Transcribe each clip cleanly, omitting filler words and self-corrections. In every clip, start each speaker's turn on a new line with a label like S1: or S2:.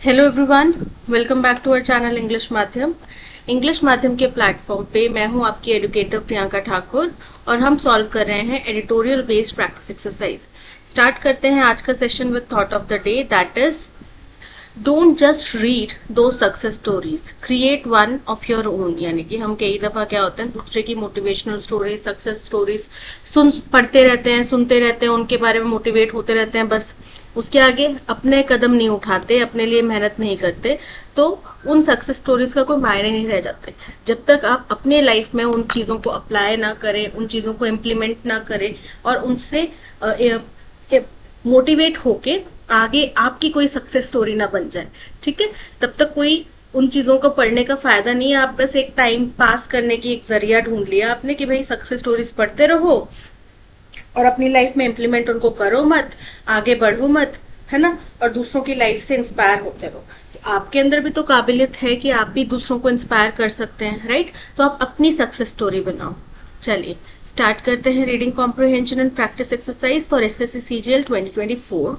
S1: Hello everyone, welcome back to our channel English माध्यम के platform पे मैं हूं आपकी एडुकेटर प्रियंका ठाकुर और हम सॉल्व कर रहे हैं editorial based practice exercise. Start करते हैं आज का session with thought of the day, that is don't just read two success stories, create one of your own. यानी कि हम कई दफा क्या होता है, दूसरे की मोटिवेशनल स्टोरीज, सक्सेस स्टोरीज पढ़ते रहते हैं, सुनते रहते हैं, उनके बारे में मोटिवेट होते रहते हैं, बस उसके आगे अपने कदम नहीं उठाते, अपने लिए मेहनत नहीं करते, तो उन सक्सेस स्टोरीज का कोई मायने नहीं रह जाते। जब तक आप अपने लाइफ में उन चीजों को अप्लाई ना करें, उन चीजों को इम्प्लीमेंट ना करें और उनसे मोटिवेट होके आगे आपकी कोई सक्सेस स्टोरी ना बन जाए, ठीक है, तब तक कोई उन चीजों को पढ़ने का फायदा नहीं है। आप बस एक टाइम पास करने की एक जरिया ढूंढ लिया आपने कि भाई सक्सेस स्टोरीज पढ़ते रहो और अपनी लाइफ में इम्प्लीमेंट उनको करो मत, आगे बढ़ो मत, है ना, और दूसरों की लाइफ से इंस्पायर होते रहो। तो आपके अंदर भी तो काबिलियत है कि आप भी दूसरों को इंस्पायर कर सकते हैं, राइट? तो आप अपनी सक्सेस स्टोरी बनाओ। चलिए स्टार्ट करते हैं reading comprehension and practice exercise for SSC CGL 2024।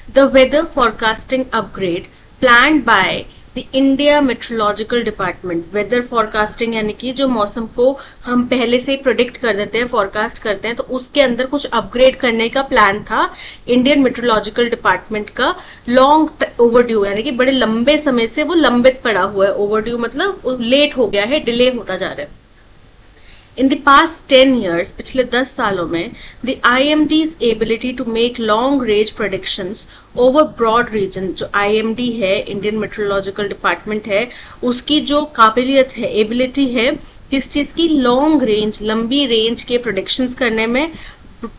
S1: The weather forecasting upgrade planned by the India Meteorological Department। Weather forecasting यानी कि जो मौसम को हम पहले से प्रोडिक्ट कर देते हैं, फोरकास्ट करते हैं, तो उसके अंदर कुछ अपग्रेड करने का प्लान था इंडियन मेट्रोलॉजिकल डिपार्टमेंट का। लॉन्ग ओवरड्यू यानी कि बड़े लंबे समय से वो लंबित पड़ा हुआ है। ओवरड्यू मतलब लेट हो गया है, डिले होता जा रहा है। In the past 10 years, पिछले 10 सालों में, the IMD's ability to make long range predictions over broad region, जो IMD है, इंडियन मेट्रोलॉजिकल डिपार्टमेंट है, उसकी जो काबिलियत है, एबिलिटी है, किस चीज की? लॉन्ग रेंज, लंबी रेंज के प्रोडिक्शंस करने में,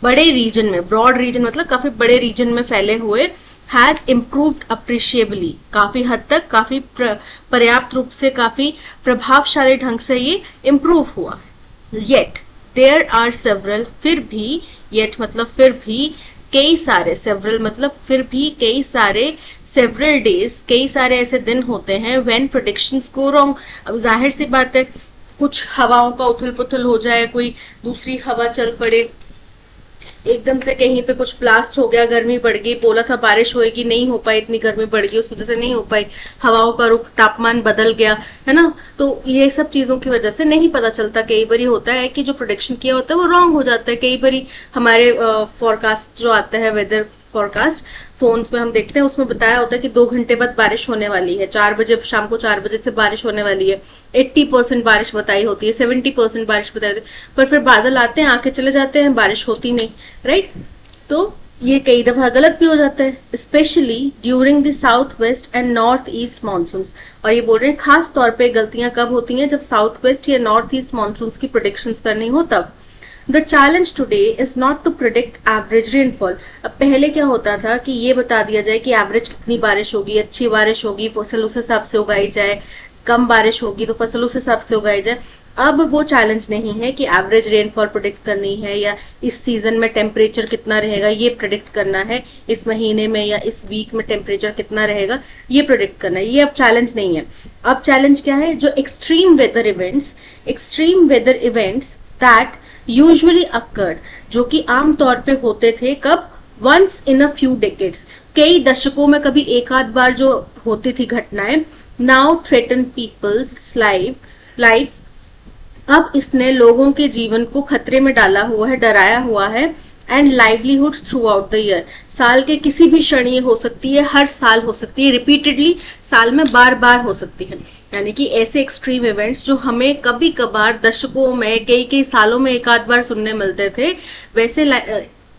S1: बड़े रीजन में, ब्रॉड रीजन मतलब काफी बड़े रीजन में फैले हुए, हैज इम्प्रूव्ड अप्रिशिएबली, काफी हद तक, काफी पर्याप्त रूप से, काफी प्रभावशाली ढंग से ये इम्प्रूव हुआ है। Yet there are several, फिर भी, yet मतलब फिर भी, कई सारे, several मतलब फिर भी कई सारे, several days कई सारे ऐसे दिन होते हैं when predictions go wrong। अब जाहिर सी बात है, कुछ हवाओं का उथल पुथल हो जाए, कोई दूसरी हवा चल पड़े, एकदम से कहीं पे कुछ ब्लास्ट हो गया, गर्मी बढ़ गई, बोला था बारिश होएगी, नहीं हो पाई, इतनी गर्मी बढ़ गई, उस वजह से नहीं हो पाई, हवाओं का रुख, तापमान बदल गया, है ना। तो ये सब चीजों की वजह से नहीं पता चलता। कई बार होता है कि जो प्रोडिक्शन किया होता है वो रॉन्ग हो जाता है। कई बार हमारे फोरकास्ट जो आता है, वेदर फोरकास्ट फोन्स में हम देखते हैं, उसमें बताया होता है कि 2 घंटे बाद बारिश होने वाली है, 4 बजे, शाम को 4 बजे से बारिश होने वाली है, 80% बारिश बताई होती है, 70% बारिश बताई होती है, पर फिर बादल आते हैं, आके चले जाते हैं, बारिश होती नहीं, राइट? तो ये कई दफा गलत भी हो जाता है, specially during the south west and north east monsoon. और ये बोल रहे हैं खास तौर पे गलतियां कब होती हैं? जब साउथ वेस्ट या नॉर्थ ईस्ट मानसून की प्रोडिक्शंस करनी हो तब। The challenge today is not to predict average rainfall. अब पहले क्या होता था कि ये बता दिया जाए कि एवरेज कितनी बारिश होगी, अच्छी बारिश होगी, फसल उस हिसाब से उगाई जाए, कम बारिश होगी तो फसल उस हिसाब से उगाई जाए। अब वो चैलेंज नहीं है कि एवरेज रेनफॉल प्रिडिक्ट करनी है या इस सीजन में टेम्परेचर कितना रहेगा ये प्रिडिक्ट करना है, इस महीने में या इस वीक में टेम्परेचर कितना रहेगा ये प्रिडिक्ट करना है। ये अब चैलेंज नहीं है। अब चैलेंज क्या है? जो extreme weather events that usually occurred, जो कि आमतौर पे होते थे कब? Once in a few decades, कई दशकों में कभी एक आध बार जो होती थी घटनाएं, नाउ थ्रेटन पीपल्स लाइव्स, अब इसने लोगों के जीवन को खतरे में डाला हुआ है, डराया हुआ है, and livelihoods through out the year, साल के किसी भी क्षण ये हो सकती है, हर साल हो सकती है, रिपीटेडली साल में बार बार हो सकती है। यानी कि ऐसे एक्सट्रीम इवेंट्स जो हमें कभी कभार दशकों में, कई सालों में एक आध बार सुनने मिलते थे, वैसे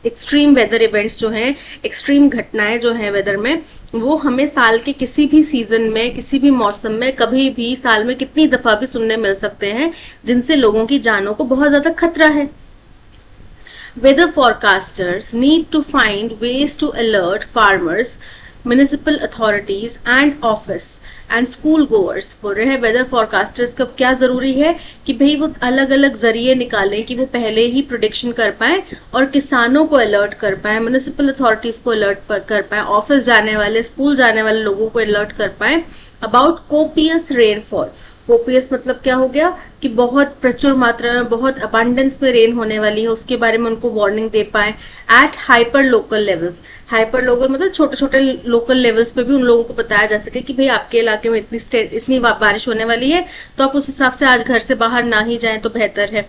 S1: एक्सट्रीम वेदर इवेंट्स जो हैं, एक्सट्रीम घटनाएं जो हैं वेदर में, वो हमें साल के किसी भी सीजन में, किसी भी मौसम में, कभी भी, साल में कितनी दफा भी सुनने मिल सकते हैं, जिनसे लोगों की जानों को बहुत ज्यादा खतरा है। Weather forecasters need to find ways to alert farmers, municipal authorities and office and school goers। बोल रहे हैं वेदर फोरकास्टर्स का क्या जरूरी है कि भाई वो अलग अलग जरिए निकालें कि वो पहले ही प्रोडिक्शन कर पाए और किसानों को अलर्ट कर पाए, म्युनिसिपल अथॉरिटीज को अलर्ट कर पाए, ऑफिस जाने वाले, स्कूल जाने वाले लोगों को अलर्ट कर पाए अबाउट कोपियस रेनफॉल, कोपियस मतलब क्या हो गया कि बहुत प्रचुर मात्रा में, बहुत अबंडेंस में रेन होने वाली है, उसके बारे में उनको वार्निंग दे पाए। At hyper local levels, hyper local मतलब छोटे छोटे लोकल लेवल्स पे भी उन लोगों को बताया जा सके कि भाई आपके इलाके में इतनी बारिश होने वाली है, तो आप उस हिसाब से आज घर से बाहर ना ही जाएं तो बेहतर है।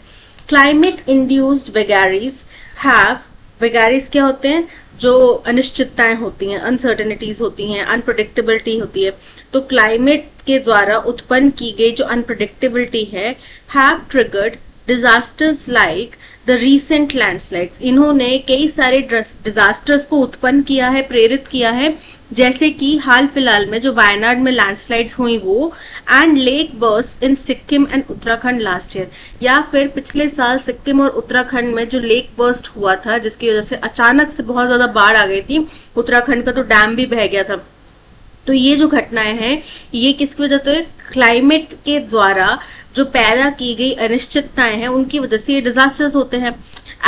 S1: क्लाइमेट इंड्यूस्ड वेगारीज हैव, वेगारीज क्या होते हैं, जो अनिश्चितताएं होती हैं, अनसर्टेनिटीज होती हैं, अनप्रडिक्टेबिलिटी होती है, तो क्लाइमेट के द्वारा उत्पन्न की गई जो अनप्रडिक्टेबिलिटी है, have triggered disasters like the recent landslides, इन्होंने कई सारे डिजास्टर्स को उत्पन्न किया है, प्रेरित किया है, जैसे कि हाल फिलहाल में जो वायनाड में लैंडस्लाइड्स हुई वो, and lake burst in Sikkim and Uttarakhand last year, या फिर पिछले साल सिक्किम और उत्तराखंड में जो लेक बर्स्ट हुआ था जिसकी वजह से अचानक से बहुत ज्यादा बाढ़ आ गई थी, उत्तराखंड का तो डैम भी बह गया था। तो ये जो घटनाएं हैं ये किसकी वजह से, क्लाइमेट के द्वारा जो पैदा की गई अनिश्चितताएं हैं उनकी वजह से ये डिजास्टर्स होते हैं।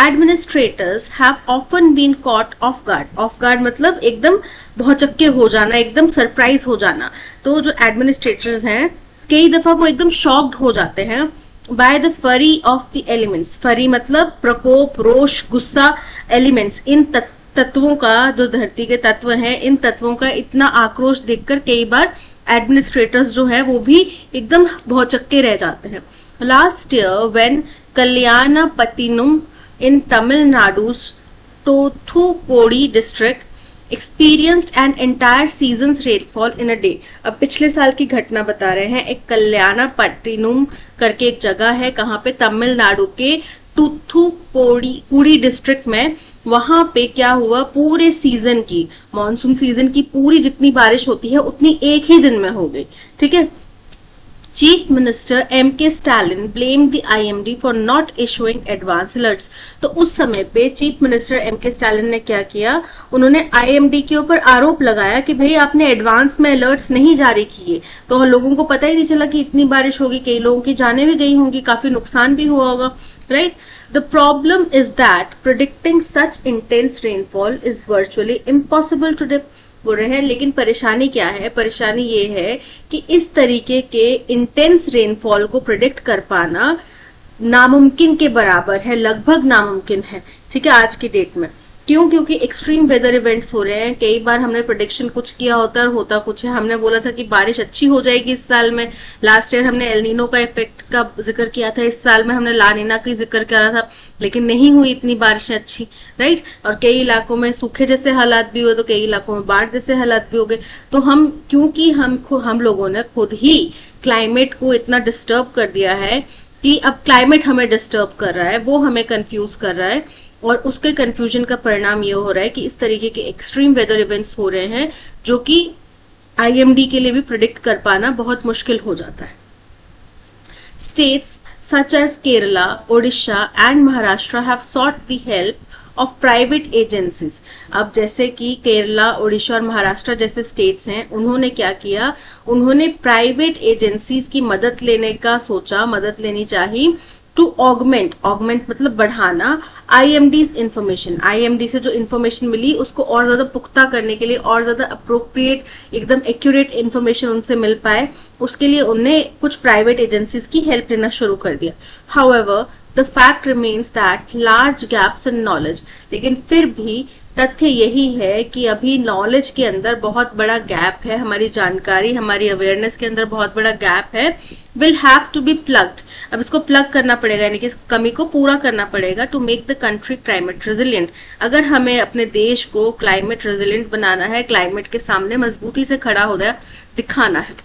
S1: Administrators have often been caught off guard, off guard मतलब एकदम भौचक्के हो जाना, एकदम सरप्राइज हो जाना। तो जो एडमिनिस्ट्रेटर्स हैं कई दफा वो एकदम शॉक्ड हो जाते हैं बाय द फरी ऑफ द एलिमेंट्स, फरी मतलब प्रकोप, रोष, गुस्सा, एलिमेंट्स इन तत्वों का, जो धरती के तत्व हैं, इन तत्वों का इतना आक्रोश देखकर कई बार एडमिनिस्ट्रेटर्स जो है वो भी एकदम भौचक्के रह जाते हैं। Last year when Kalyanpattinam in Tamil Nadu's Thoothukudi district experienced an entire seasons rainfall in a day. अब पिछले साल की घटना बता रहे हैं, एक कल्याणपट्टिनम करके एक जगह है, कहाँ पे, तमिलनाडु के तूथुकुडी डिस्ट्रिक्ट में, वहां पे क्या हुआ, पूरे सीजन की, मानसून सीजन की पूरी जितनी बारिश होती है उतनी एक ही दिन में हो गई। ठीक है। Chief minister MK. Stalin blame the IMD for not issuing advance alerts. तो उस समय पे चीफ मिनिस्टर एम.के. स्टालिन ने क्या किया, उन्होंने आईएमडी के ऊपर आरोप लगाया कि भाई आपने एडवांस में अलर्ट्स नहीं जारी किए, तो लोगों को पता ही नहीं चला कि इतनी बारिश होगी, कई लोगों की जानें भी गई होंगी, काफी नुकसान भी हुआ होगा, right. The problem is that predicting such intense rainfall is virtually impossible today. बोल रहे हैं, लेकिन परेशानी क्या है, परेशानी ये है कि इस तरीके के इंटेंस रेनफॉल को प्रिडिक्ट कर पाना नामुमकिन के बराबर है, लगभग नामुमकिन है। ठीक है, आज की डेट में। क्यों? क्योंकि एक्सट्रीम वेदर इवेंट्स हो रहे हैं। कई बार हमने प्रेडिक्शन कुछ किया होता है और होता कुछ है। हमने बोला था कि बारिश अच्छी हो जाएगी इस साल में, लास्ट ईयर हमने एल नीनो का इफेक्ट का जिक्र किया था, इस साल में हमने ला नीना का जिक्र करा था, लेकिन नहीं हुई इतनी बारिशें अच्छी, राइट। और कई इलाकों में सूखे जैसे हालात भी हुए, तो कई इलाकों में बाढ़ जैसे हालात भी हो गए। तो हम, क्योंकि हम लोगों ने खुद ही क्लाइमेट को इतना डिस्टर्ब कर दिया है कि अब क्लाइमेट हमें डिस्टर्ब कर रहा है, वो हमें कंफ्यूज कर रहा है, और उसके कंफ्यूजन का परिणाम ये हो रहा है कि इस तरीके के एक्सट्रीम वेदर इवेंट्स हो रहे हैं जो कि आईएमडी के लिए भी प्रिडिक्ट कर पाना बहुत मुश्किल हो जाता है। States such as Kerala, Odisha and Maharashtra have sought the help of private agencies. अब जैसे कि केरला, ओडिशा और महाराष्ट्र जैसे स्टेट्स हैं, उन्होंने क्या किया, उन्होंने प्राइवेट एजेंसीज की मदद लेने का सोचा, मदद लेनी चाहिए, टू ऑगमेंट, ऑगमेंट मतलब बढ़ाना, आईएमडीज इंफॉर्मेशन, आईएमडी से जो इंफॉर्मेशन मिली उसको और ज्यादा पुख्ता करने के लिए, और ज्यादा अप्रोप्रिएट, एकदम एक्यूरेट इंफॉर्मेशन उनसे मिल पाए, उसके लिए उन्हें कुछ प्राइवेट एजेंसीज की हेल्प लेना शुरू कर दिया। However the fact remains that large gaps in knowledge, लेकिन फिर भी तथ्य यही है कि अभी नॉलेज के अंदर बहुत बड़ा गैप है, हमारी जानकारी, हमारी अवेयरनेस के अंदर बहुत बड़ा गैप है। Will have to be plugged, अब इसको प्लग करना पड़ेगा, यानी कि इस कमी को पूरा करना पड़ेगा, to make the country climate resilient. अगर हमें अपने देश को क्लाइमेट रेजिलिएंट बनाना है, क्लाइमेट के सामने मजबूती से खड़ा हो दिखाना है।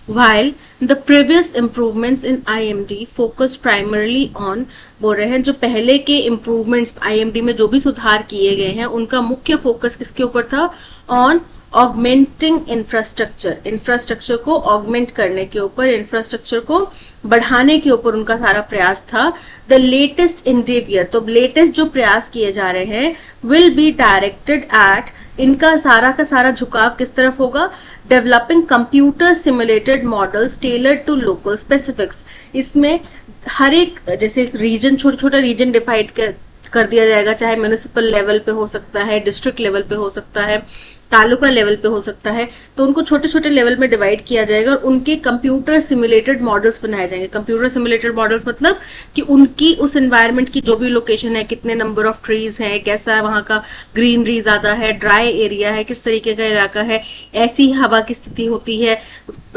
S1: While the previous improvements in IMD focused primarily on, बोल रहे हैं जो पहले के improvements IMD में जो भी सुधार किए गए हैं उनका मुख्य फोकस किसके ऊपर था, on augmenting infrastructure, इंफ्रास्ट्रक्चर को ऑगमेंट करने के ऊपर, इंफ्रास्ट्रक्चर को बढ़ाने के ऊपर उनका सारा प्रयास था। द लेटेस्ट इंडेवियर, तो लेटेस्ट जो प्रयास किए जा रहे हैं, विल बी डायरेक्टेड एट, इनका सारा का सारा झुकाव किस तरफ होगा, developing computer simulated models tailored to local specifics. इसमें हर एक, जैसे रीजन, छोटा छोटा रीजन डिफाइड कर दिया जाएगा, चाहे म्युनिसिपल लेवल पे हो सकता है, डिस्ट्रिक्ट लेवल पे हो सकता है, तालुका लेवल पे हो सकता है, तो उनको छोटे छोटे लेवल में डिवाइड किया जाएगा और उनके कंप्यूटर सिमुलेटेड मॉडल्स बनाए जाएंगे। कंप्यूटर सिमुलेटेड मॉडल्स मतलब कि उनकी उस एनवायरनमेंट की जो भी लोकेशन है, कितने नंबर ऑफ ट्रीज है, कैसा वहां का ग्रीनरी ज्यादा है, ड्राई एरिया है, किस तरीके का इलाका है, ऐसी हवा की स्थिति होती है,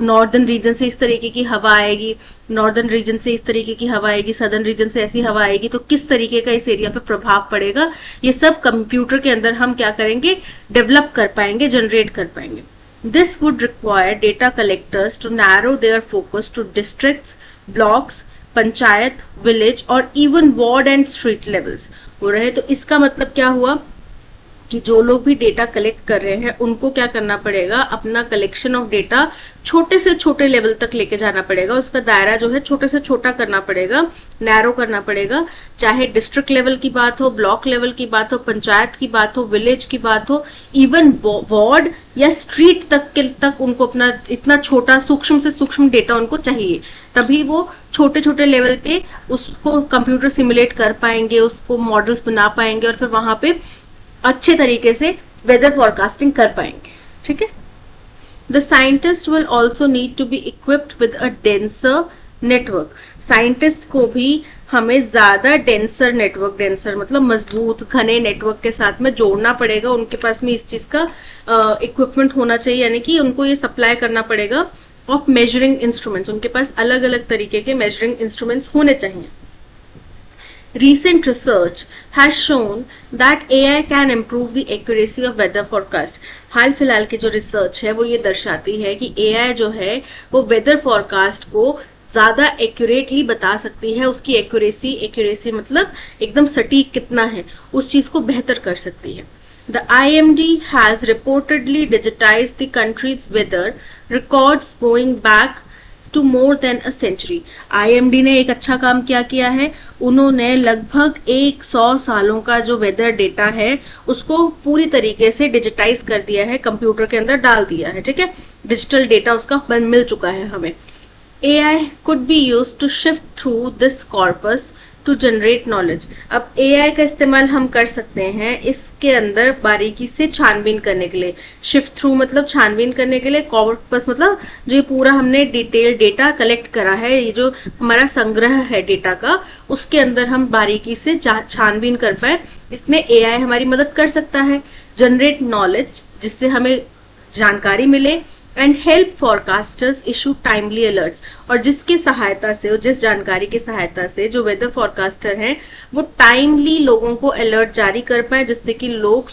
S1: नॉर्दर्न रीजन से इस तरीके की हवा आएगी, नॉर्दर्न रीजन से इस तरीके की हवा आएगी, सदर्न रीजन से ऐसी हवा आएगी, तो किस तरीके का इस एरिया पे प्रभाव पड़ेगा, ये सब कंप्यूटर के अंदर हम क्या करेंगे, डेवलप कर पाएंगे, जनरेट कर पाएंगे। This would require data collectors to narrow their focus to districts, blocks, panchayat, village और even ward and street levels हो रहे हैं। तो इसका मतलब क्या हुआ कि जो लोग भी डेटा कलेक्ट कर रहे हैं उनको क्या करना पड़ेगा, अपना कलेक्शन ऑफ डेटा छोटे से छोटे लेवल तक लेके जाना पड़ेगा, उसका दायरा जो है छोटे से छोटा करना पड़ेगा, नैरो करना पड़ेगा। चाहे डिस्ट्रिक्ट लेवल की बात हो, ब्लॉक लेवल की बात हो, पंचायत की बात हो, विलेज की बात हो, इवन वार्ड या स्ट्रीट तक उनको अपना इतना छोटा सूक्ष्म से सूक्ष्म डेटा उनको चाहिए, तभी वो छोटे छोटे लेवल पे उसको कंप्यूटर सिमुलेट कर पाएंगे, उसको मॉडल्स बना पाएंगे और फिर वहां पे अच्छे तरीके से वेदर फॉरकास्टिंग कर पाएंगे। ठीक है। The scientist will also need to be equipped with a denser network. Scientist को भी हमें ज्यादा डेंसर नेटवर्क, डेंसर मतलब मजबूत घने नेटवर्क के साथ में जोड़ना पड़ेगा। उनके पास में इस चीज का इक्विपमेंट होना चाहिए, यानी कि उनको ये सप्लाई करना पड़ेगा ऑफ मेजरिंग इंस्ट्रूमेंट्स। उनके पास अलग अलग तरीके के मेजरिंग इंस्ट्रूमेंट्स होने चाहिए। Recent research has shown that AI can improve the accuracy of weather forecast. हाल फिलहाल की जो रिसर्च है वो ये दर्शाती है कि AI जो है वो वेदर फॉरकास्ट को ज्यादा एक्यूरेटली बता सकती है, उसकी एक्यूरेसी मतलब एकदम सटीक कितना है उस चीज को बेहतर कर सकती है। The IMD has reportedly digitized the country's weather records going back to more than a century. IMD ने एक अच्छा काम क्या किया है, उन्होंने लगभग 100 सालों का जो वेदर डेटा है उसको पूरी तरीके से डिजिटाइज कर दिया है, कंप्यूटर के अंदर डाल दिया है। ठीक है, डिजिटल डेटा उसका मिल चुका है हमें। AI could be used to shift through this corpus to generate knowledge. अब AI का इस्तेमाल हम कर सकते हैं इसके अंदर बारीकी से छानबीन करने के लिए। शिफ्ट थ्रू मतलब छानबीन करने के लिए, कॉर्पस मतलब जो ये पूरा हमने डिटेल डेटा कलेक्ट करा है, ये जो हमारा संग्रह है डेटा का, उसके अंदर हम बारीकी से छानबीन कर पाए, इसमें AI हमारी मदद कर सकता है। जनरेट नॉलेज जिससे हमें जानकारी मिले, and help forecasters issue timely alerts, और जिसकी सहायता से और जिस जानकारी की सहायता से जो वेदर फॉरकास्टर हैं वो टाइमली लोगों को अलर्ट जारी कर पाए, जिससे कि लोग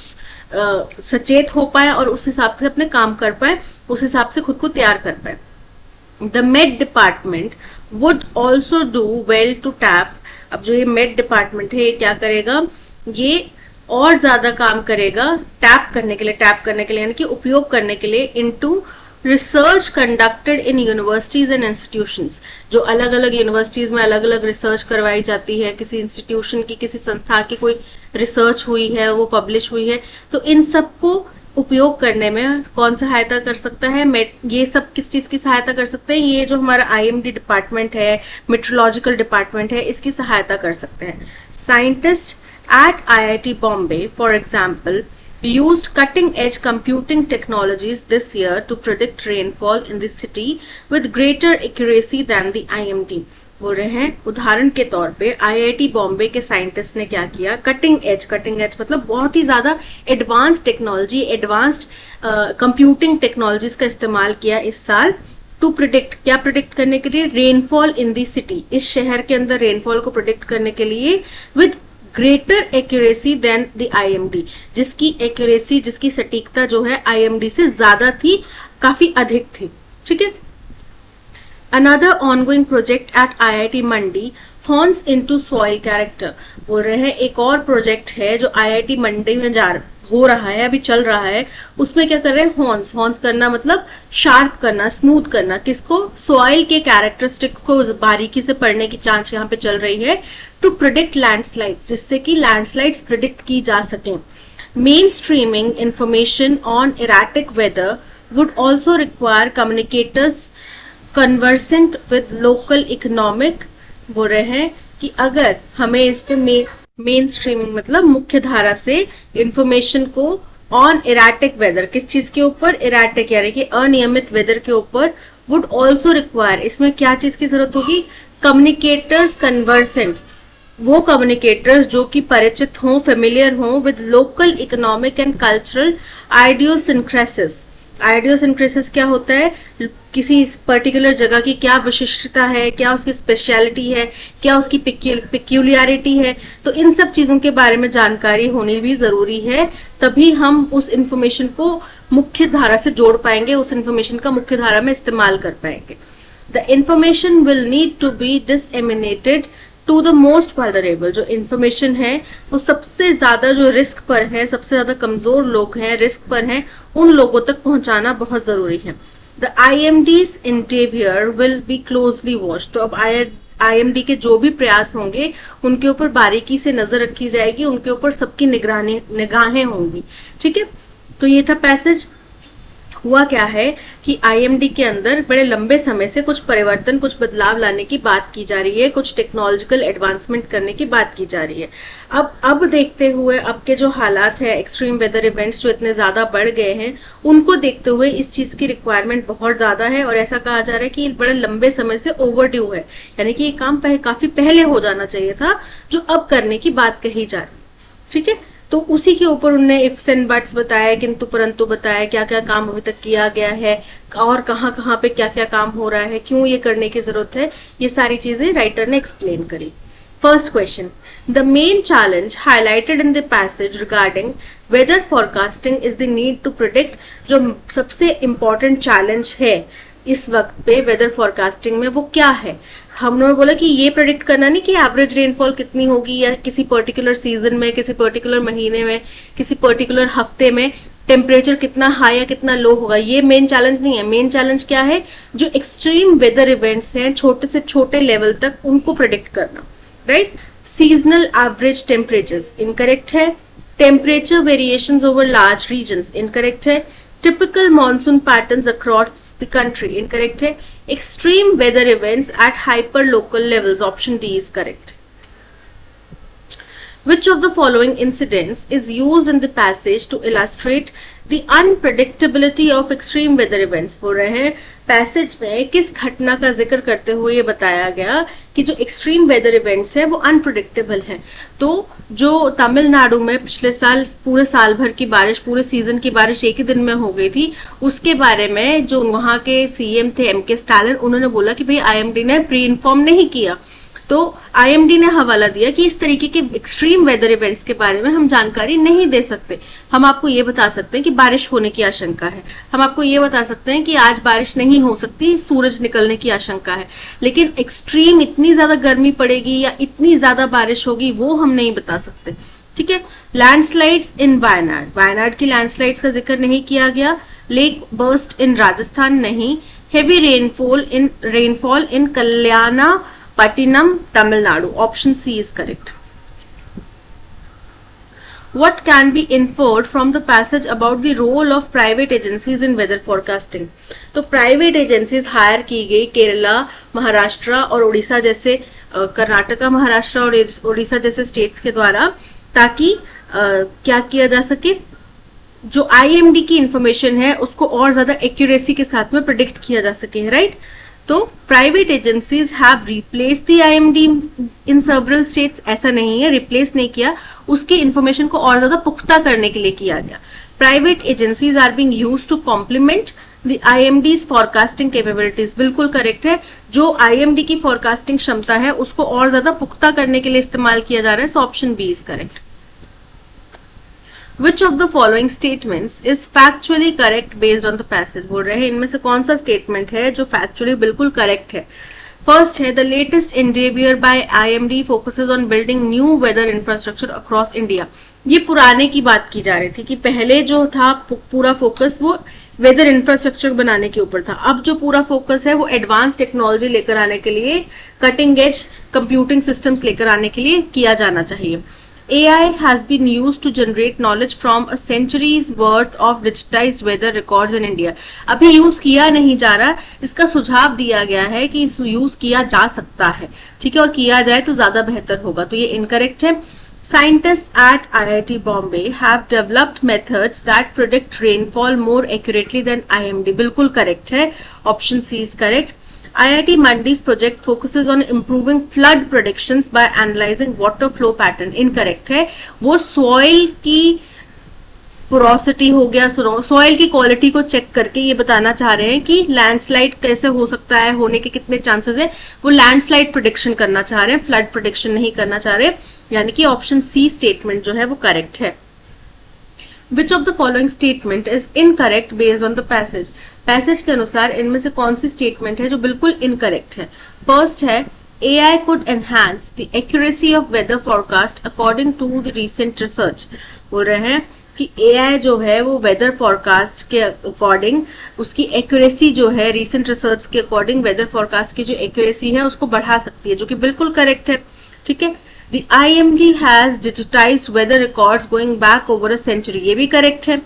S1: सचेत हो पाए और उस हिसाब से अपने काम कर पाए, उस हिसाब से खुद को तैयार कर पाए। The met department would also do well to tap. अब जो ये मेट डिपार्टमेंट है ये क्या करेगा, ये और ज्यादा काम करेगा टैप करने के लिए यानी कि उपयोग करने के लिए into research conducted in universities and institutions. जो अलग अलग यूनिवर्सिटीज में अलग अलग रिसर्च करवाई जाती है, किसी इंस्टीट्यूशन की, किसी संस्था की कोई रिसर्च हुई है, वो पब्लिश हुई है, तो इन सबको उपयोग करने में कौन सहायता कर सकता है, ये सब किस चीज की सहायता कर सकते हैं, ये जो हमारा IMD डिपार्टमेंट है, मेट्रोलॉजिकल डिपार्टमेंट है, इसकी सहायता कर सकते हैं। Scientist at IIT Bombay, for example, used cutting-edge computing technologies this year to predict rainfall in the city with greater accuracy than the IMD. बोल रहे हैं उदाहरण के तौर पे IIT बॉम्बे के साइंटिस्ट ने क्या किया, कटिंग एज मतलब बहुत ही ज्यादा advance technology, advanced computing technologies का इस्तेमाल किया इस साल टू प्रिडिक्ट, क्या प्रिडिक्ट करने के लिए, रेनफॉल इन दी सिटी, इस शहर के अंदर रेनफॉल को प्रिडिक्ट करने के लिए with greater accuracy than the IMD, जिसकी एक्यूरेसी, जिसकी सटीकता जो है IMD से ज्यादा थी, काफी अधिक थी। ठीक है। Another ongoing project at IIT Mandi horns into soil character. बोल रहे हैं एक और प्रोजेक्ट है जो IIT मंडी में हो रहा है, अभी चल रहा है, उसमें क्या कर रहे हैं, हॉर्न्स करना मतलब शार्प करना, स्मूथ करना, किसको, सॉइल के कैरेक्टरिस्टिक्स को बारीकी से पढ़ने की जांच यहाँ पे चल रही है, टू प्रिडिक्ट लैंडस्लाइड्स, जिससे कि लैंडस्लाइड्स प्रिडिक्ट की जा सके। Main streaming information on erratic weather would also require communicators conversant with local economic. बोल रहे हैं कि अगर हमें इस पे मेन स्ट्रीमिंग मतलब मुख्य धारा से इंफॉर्मेशन को ऑन इराटिक वेदर, किस चीज के ऊपर, इराटिक यानी कि अनियमित वेदर के ऊपर, वुड ऑल्सो रिक्वायर, इसमें क्या चीज की जरूरत होगी, कम्युनिकेटर्स कन्वर्सेंट, वो कम्युनिकेटर्स जो कि परिचित हों, फेमिलियर हों with local economic and cultural idiosyncrasies. Idiosyncrasies क्या होता है, किसी पर्टिकुलर जगह की क्या विशिष्टता है, क्या उसकी स्पेशलिटी है, क्या उसकी पिक्यूलियरिटी है, तो इन सब चीजों के बारे में जानकारी होनी भी जरूरी है, तभी हम उस इंफॉर्मेशन को मुख्य धारा से जोड़ पाएंगे, उस इंफॉर्मेशन का मुख्य धारा में इस्तेमाल कर पाएंगे। The information will need to be disseminated to the most vulnerable, जो इंफॉर्मेशन है वो सबसे ज्यादा जो रिस्क पर है, सबसे ज्यादा कमजोर लोग हैं, रिस्क पर हैं, उन लोगों तक पहुंचाना बहुत जरूरी है। The IMD's endeavor will be closely watched, तो अब IMD के जो भी प्रयास होंगे उनके ऊपर बारीकी से नजर रखी जाएगी, उनके ऊपर सबकी निगाहें होंगी। ठीक है, तो ये था पैसेज। हुआ क्या है कि IMD के अंदर बड़े लंबे समय से कुछ परिवर्तन, कुछ बदलाव लाने की बात की जा रही है, कुछ टेक्नोलॉजिकल एडवांसमेंट करने की बात की जा रही है। अब देखते हुए, अब के जो हालात है, एक्सट्रीम वेदर इवेंट्स जो इतने ज्यादा बढ़ गए हैं, उनको देखते हुए इस चीज की रिक्वायरमेंट बहुत ज्यादा है, और ऐसा कहा जा रहा है कि बड़े लंबे समय से ओवरड्यू है, यानी कि ये काम काफी पहले हो जाना चाहिए था, जो अब करने की बात कही जा रही है। ठीक है, तो उसी के ऊपर उन्होंने इफ्स एंड बट्स बताया, किंतु परंतु बताया, क्या क्या काम अभी तक किया गया है और कहाँ कहाँ पे क्या क्या काम हो रहा है, क्यों ये करने की जरूरत है, ये सारी चीजें राइटर ने एक्सप्लेन करी। First question, the main challenge highlighted in the passage regarding weather forecasting is the need to predict, जो सबसे इंपॉर्टेंट चैलेंज है इस वक्त पे वेदर फोरकास्टिंग में, वो क्या है। हमने बोला कि ये प्रेडिक्ट करना नहीं कि एवरेज रेनफॉल कितनी होगी, या किसी पर्टिकुलर सीजन में, किसी पर्टिकुलर महीने में, किसी पर्टिकुलर हफ्ते में टेम्परेचर कितना हाई या कितना लो होगा, ये मेन चैलेंज नहीं है। मेन चैलेंज क्या है, जो एक्सट्रीम वेदर इवेंट्स हैं छोटे से छोटे लेवल तक, उनको प्रेडिक्ट करना। Right, seasonal average temperatures incorrect है, temperature variations over large regions incorrect है, typical monsoon patterns across the country incorrect है, extreme weather events at hyper local levels option D is correct. Which of the following incidents is used in the passage to illustrate the unpredictability of extreme weather events? बोल रहे हैं passage में किस घटना का जिक्र करते हुए ये बताया गया कि जो एक्सट्रीम वेदर इवेंट्स हैं वो अनप्रिडिक्टेबल हैं। तो जो तमिलनाडु में पिछले साल पूरे साल भर की बारिश, पूरे सीजन की बारिश एक ही दिन में हो गई थी, उसके बारे में जो वहां के CM थे MK स्टालिन, उन्होंने बोला कि भाई IMD ने प्री इन्फॉर्म नहीं किया। तो IMD ने हवाला दिया कि इस तरीके के एक्सट्रीम वेदर इवेंट्स के बारे में हम जानकारी नहीं दे सकते। हम आपको ये बता सकते हैं कि बारिश होने की आशंका है, हम आपको ये बता सकते हैं कि आज बारिश नहीं हो सकती, सूरज निकलने की आशंका है, लेकिन एक्सट्रीम इतनी ज्यादा गर्मी पड़ेगी या इतनी ज्यादा बारिश होगी वो हम नहीं बता सकते। ठीक है, लैंडस्लाइड्स इन वायनाड, वायनाड की लैंडस्लाइड्स का जिक्र नहीं किया गया। लेक बर्स्ट इन राजस्थान नहीं। हेवी रेनफॉल इन कल्याणा Pattinam, Tamil Nadu. Option C is correct. What can be inferred from the passage about the role of private agencies in weather forecasting? तो प्राइवेट एजेंसीज हायर की गई केरला, महाराष्ट्र और उड़ीसा जैसे, कर्नाटका, महाराष्ट्र और उड़ीसा जैसे states के द्वारा, ताकि क्या किया जा सके, जो IMD की इंफॉर्मेशन है उसको और ज्यादा एक्यूरेसी के साथ में प्रेडिक्ट किया जा सके। राइट, तो private agencies have replace the IMD in several states, ऐसा नहीं है रिप्लेस नहीं किया, उसकी इंफॉर्मेशन को और ज्यादा पुख्ता करने के लिए किया गया। Private agencies are being used to complement the IMD's forecasting capabilities, बिल्कुल करेक्ट है। जो IMD की फोरकास्टिंग क्षमता है उसको और ज्यादा पुख्ता करने के लिए इस्तेमाल किया जा रहा है, so option B is correct. Which of the following statements is factually correct based on the passage? बोल रहे हैं इनमें से कौन सा स्टेटमेंट है जो factually बिल्कुल करेक्ट है। फर्स्ट है, the latest endeavor by IMD focuses on building new weather infrastructure across India. ये पुराने की बात की जा रही थी कि पहले जो था पूरा फोकस वो वेदर इंफ्रास्ट्रक्चर बनाने के ऊपर था, अब जो पूरा फोकस है वो एडवांस टेक्नोलॉजी लेकर आने के लिए, कटिंग एज कंप्यूटिंग सिस्टम्स लेकर आने के लिए किया जाना चाहिए। AI has been used to generate knowledge from a century's worth of digitized weather records in India. अभी यूज किया नहीं जा रहा, इसका सुझाव दिया गया है कि इस यूज किया जा सकता है। ठीक है, और किया जाए तो ज्यादा बेहतर होगा, तो ये इनकरेक्ट है। Scientists at IIT Bombay have developed methods that predict rainfall more accurately than IMD. बिल्कुल correct है, option C is correct. IIT Mandi's project focuses on improving flood predictions by analyzing water flow pattern. Incorrect है, वो soil की porosity हो गया, soil की quality को check करके ये बताना चाह रहे हैं कि लैंडस्लाइड कैसे हो सकता है, होने के कितने चांसेस है, वो लैंडस्लाइड प्रेडिक्शन करना चाह रहे हैं, फ्लड प्रेडिक्शन नहीं करना चाह रहे, यानी कि ऑप्शन सी स्टेटमेंट जो है वो करेक्ट है. Which of the following statement is incorrect based on the passage. Passage के अनुसार इनमें से कौन सी स्टेटमेंट है जो बिल्कुल इनकरेक्ट है. फर्स्ट है AI could enhance the accuracy of weather forecast according to the recent research. बोल रहे हैं कि AI जो है वो वेदर फॉरकास्ट के अकॉर्डिंग उसकी एक्यूरेसी जो है रीसेंट रिसर्च के अकॉर्डिंग वेदर फॉरकास्ट की जो एक्यूरेसी है उसको बढ़ा सकती है, जो कि बिल्कुल करेक्ट है. ठीक है. The IMD has digitized weather records going back over a century. ये भी करेक्ट है.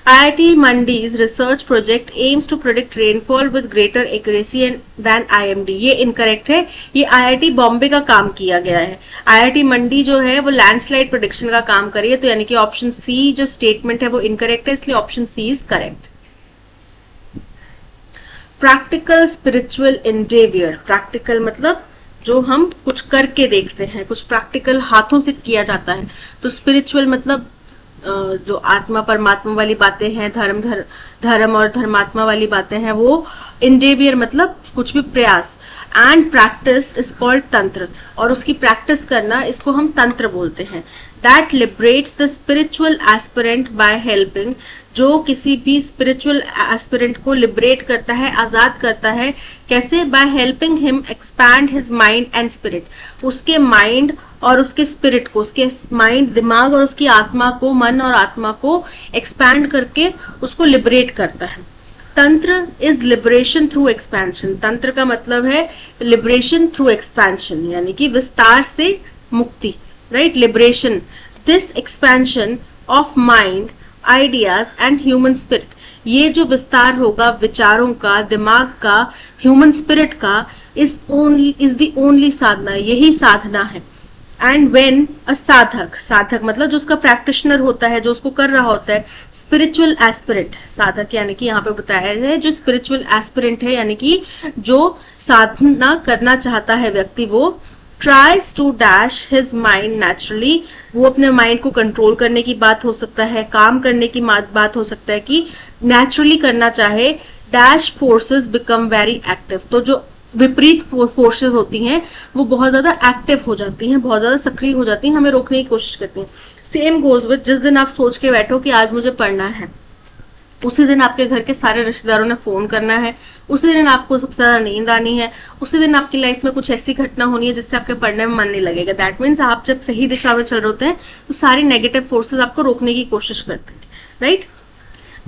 S1: IIT Mandi's research project aims to predict rainfall with greater accuracy than IMD. ये इनकरेक्ट है, ये IIT बॉम्बे का काम किया गया है. IIT मंडी जो है वो लैंडस्लाइड प्रेडिक्शन का काम करी है, तो यानी कि ऑप्शन सी जो स्टेटमेंट है वो इनकरेक्ट है, इसलिए option C is correct. Practical spiritual endeavour. Practical मतलब जो हम कुछ करके देखते हैं, कुछ प्रैक्टिकल हाथों से किया जाता है. तो स्पिरिचुअल मतलब जो आत्मा परमात्मा वाली बातें हैं, धर्म और धर्मात्मा वाली बातें हैं, वो. इंडेवियर मतलब कुछ भी प्रयास. एंड प्रैक्टिस इज कॉल्ड तंत्र, और उसकी प्रैक्टिस करना इसको हम तंत्र बोलते हैं. That liberates the spiritual aspirant by helping. जो किसी भी स्पिरिचुअल एस्पिरेंट को लिबरेट करता है, आजाद करता है. कैसे? By helping him expand his mind and spirit. उसके माइंड और उसके स्पिरिट को, उसके माइंड दिमाग और उसकी आत्मा को, मन और आत्मा को एक्सपैंड करके उसको लिबरेट करता है. तंत्र इज लिबरेशन थ्रू एक्सपेंशन. तंत्र का मतलब है लिबरेशन थ्रू एक्सपेंशन, यानी कि विस्तार से मुक्ति. Right, liberation. This expansion of mind, ideas and human spirit. ये जो विस्तार होगा विचारों का, दिमाग का, ह्यूमन स्पिरिट का, इज द ओनली साधना. यही साधना है. एंड वेन अ साधक, साधक मतलब जो उसका प्रैक्टिशनर होता है, जो उसको कर रहा होता है. स्पिरिचुअल एस्पिरेंट, साधक यानी कि यहाँ पे बताया है जो स्पिरिचुअल एस्पिरेंट है, यानी कि जो साधना करना चाहता है व्यक्ति, वो tries to dash his mind naturally. वो अपने माइंड को कंट्रोल करने की बात हो सकता है, काम करने की बात हो सकता है कि नेचुरली करना चाहे. Dash forces become very active. तो जो विपरीत फोर्सेस होती हैं वो बहुत ज्यादा एक्टिव हो जाती हैं, बहुत ज्यादा सक्रिय हो जाती हैं, हमें रोकने की कोशिश करती हैं. सेम गोज विद, जिस दिन आप सोच के बैठो कि आज मुझे पढ़ना है, उसी दिन आपके घर के सारे रिश्तेदारों ने फोन करना है, उसी दिन आपको सबसे ज्यादा नींद आनी है, उसी दिन आपकी लाइफ में कुछ ऐसी घटना होनी है जिससे आपके पढ़ने में मन नहीं लगेगा. दैट मीन्स आप जब सही दिशा में चल रहे होते हैं तो सारी नेगेटिव फोर्सेस आपको रोकने की कोशिश करते हैं. राइट.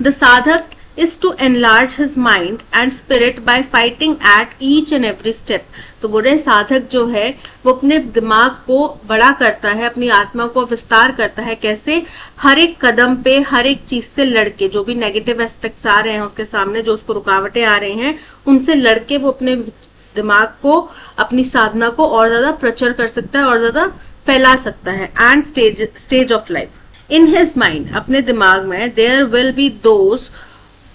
S1: द साधक is to enlarge his mind and spirit by fighting at each and every step. तो बोल रहे साधक जो है वो अपने दिमाग को बड़ा करता है, अपनी आत्मा को विस्तार करता है. कैसे? हर एक कदम पे, हर एक चीज से लड़के, जो भी नेगेटिव एस्पेक्ट्स आ रहे हैं उसके सामने, जो उसको रुकावटें आ रही हैं, उनसे लड़के वो अपने दिमाग को, अपनी साधना को और ज्यादा प्रचर कर सकता है और ज्यादा फैला सकता है. And stage of life. In his mind, अपने दिमाग में, there will be those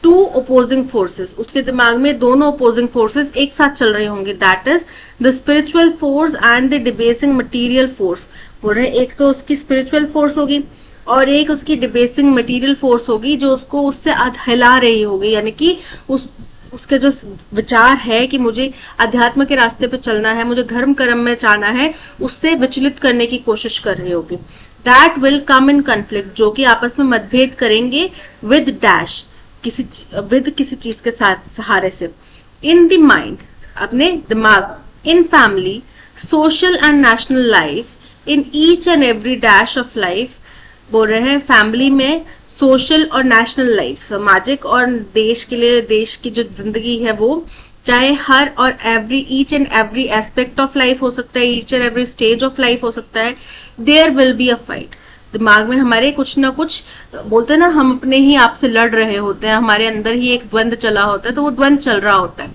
S1: two opposing forces. उसके दिमाग में दोनों ओपोजिंग फोर्सेस एक साथ चल रहे होंगे. That is the spiritual force and the debasing material force. बोल रहे एक तो उसकी स्पिरिचुअल फोर्स होगी और एक उसकी डिबेसिंग मटेरियल फोर्स होगी जो उसको उससे हिला रही होगी, यानी कि उसके जो विचार है कि मुझे अध्यात्म के रास्ते पे चलना है, मुझे धर्म कर्म में जाना है, उससे विचलित करने की कोशिश कर रही होगी. That will come in conflict, जो कि आपस में मतभेद करेंगे. विद डैश, किसी चीज के साथ, सहारे से. इन द माइंड, अपने दिमाग. In family, social and national life, in each and every dash of life. बोल रहे हैं फैमिली में, सोशल और नेशनल लाइफ, सामाजिक और देश के लिए, देश की जो जिंदगी है वो, चाहे हर और every, each and every aspect of life हो सकता है, each and every stage of life हो सकता है. There will be a fight. दिमाग में हमारे कुछ ना कुछ, बोलते हैं ना, हम अपने ही आप से लड़ रहे होते हैं, हमारे अंदर ही एक द्वंद चला होता है, तो वो द्वंद चल रहा होता है.